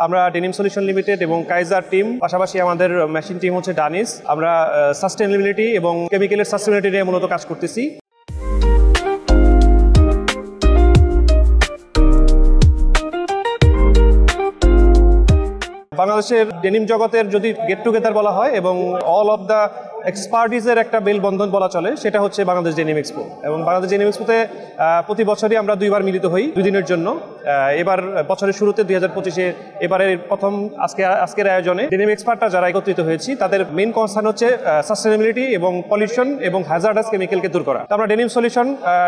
আমরা denim solution limited এবং Kaiser team, পাশাপাশি আমাদের মেশিন টিম হচ্ছে ডানিস। আমরা সাস্টেনেবিলিটি এবং কেমিক্যালের সাস্টেনেবিলিটি নিয়ে মূলত কাজ করতেছি। বাংলাদেশের ডেনিম জগতের যদি গেট টুগেদার বলা হয় এবং অল অফ দ্য এক্সপার্টিজের একটা মেলবন্ধন বলা চলে, সেটা হচ্ছে বাংলাদেশ ডেনিম এক্সপো। এবং বাংলাদেশ ডেনিম এক্সপোতে প্রতি বছরই আমরা 2বার মিলিত হই 2 দিনের জন্য। এবার বছরের শুরুতে 2025-এ এবারের প্রথম আজকের আয়োজনে ডেনিম এক্সপার্টরা যারা একত্রিত হয়েছি, তাদের মেইন কনসার্ন হচ্ছে সাস্টেনেবিলিটি এবং পলিউশন এবং হ্যাজার্ডাস কেমিক্যালকে দূর করা। আমরা ডেনিম সলিউশন,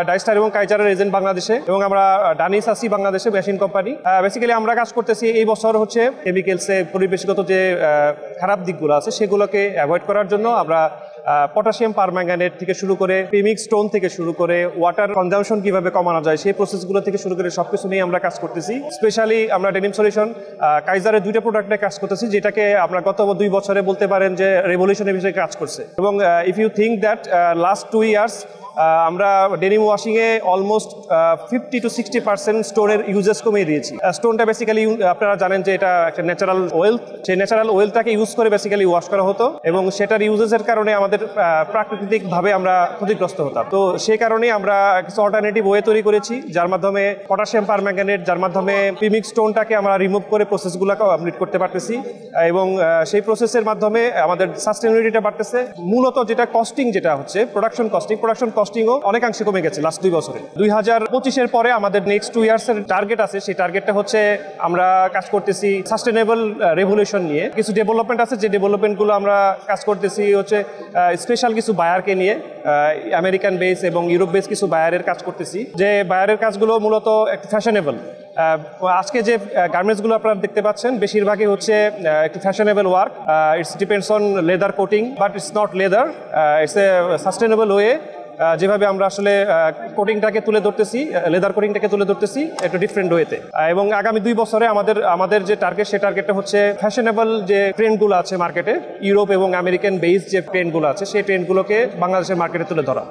ডাইস্টার এবং কাইজারের এজেন্ট বাংলাদেশে, এবং আমরা ডানিস আছি বাংলাদেশে, মেশিন কোম্পানি। বেসিক্যালি আমরা কাজ করতেছি এই বছর হচ্ছে কেমিক্যালসে পরিবেশগত যে খারাপ দিকগুলো আছে সেগুলোকে অ্যাভয়েড করার জন্য আমরা পটাশিয়াম পারম্যাঙ্গানেট থেকে শুরু করে প্রিমিক্স স্টোন থেকে শুরু করে ওয়াটার কনজাম্পশন কিভাবে কমানো যায় সেই প্রসেসগুলো থেকে শুরু করে সবকিছু নিয়ে আমরা কাজ করতেছি। স্পেশালি আমরা ডেনিম সলিউশন কাইজারের 2টা প্রোডাক্ট নিয়ে কাজ করতেছি, যেটাকে আমরা গত 2 বছরে বলতে পারেন যে রেভলিউশনের বিষয়ে কাজ করছে। এবং if you think that last 2 years আমরা ডেনিম ওয়াশিংয়ে অলমোস্ট 50 to 60% স্টোনের ইউজেস কমিয়ে দিয়েছি। স্টোনটা বেসিক্যালি আপনারা জানেন যে এটা একটা ন্যাচারাল ওয়েলথ, সেই ন্যাচারাল ওয়েলথটাকে ইউজ করে বেসিক্যালি ওয়াশ করা হতো, এবং সেটার ইউজেসের কারণে আমাদের প্রাকৃতিকভাবে আমরা ক্ষতিগ্রস্ত হতাম। তো সেই কারণেই আমরা কিছু অল্টারনেটিভ ওয়ে তৈরি করেছি, যার মাধ্যমে পটাশিয়াম পারম্যাঙ্গানেট, যার মাধ্যমে প্রিমিক্স স্টোনটাকে আমরা রিমুভ করে প্রসেসগুলোকে কমপ্লিট করতে পারতেছি, এবং সেই প্রসেসের মাধ্যমে আমাদের সাস্টেনেবিলিটিটা বাড়তেছে। মূলত যেটা কস্টিং, যেটা হচ্ছে প্রোডাকশন কস্টিংও অনেকাংশে কমে গেছে লাস্ট 2 বছরে। 2025-এর পরে আমাদের নেক্সট 2 ইয়ার্সের টার্গেট আছে। সেই টার্গেটটা হচ্ছে আমরা কাজ করতেছি সাস্টেনেবল রেভলিউশন নিয়ে। কিছু ডেভেলপমেন্ট আছে, যে ডেভেলপমেন্টগুলো আমরা কাজ করতেছি হচ্ছে স্পেশাল কিছু বায়ারকে নিয়ে, আমেরিকান বেস এবং ইউরোপ বেস কিছু বায়ারের কাজ করতেছি, যে বায়ারের কাজগুলো মূলত একটু ফ্যাশনেবল। আজকে যে গার্মেন্টসগুলো আপনারা দেখতে পাচ্ছেন বেশিরভাগই হচ্ছে একটু fashionable work. It's depends on leather coating, but it's not leather, it's a sustainable way. যেভাবে আমরা আসলে কোটিংটাকে তুলে ধরতেছি, লেদার কোটিংটাকে তুলে ধরতেছি একটু ডিফারেন্ট ওয়েতে। এবং আগামী 2 বছরে আমাদের যে টার্গেট, সেই টার্গেটটা হচ্ছে ফ্যাশনেবল যে ট্রেন্ডগুলো আছে মার্কেটে, ইউরোপ এবং আমেরিকান বেস যে ট্রেন্ডগুলো আছে, সেই ট্রেন্ডগুলোকে বাংলাদেশের মার্কেটে তুলে ধরা।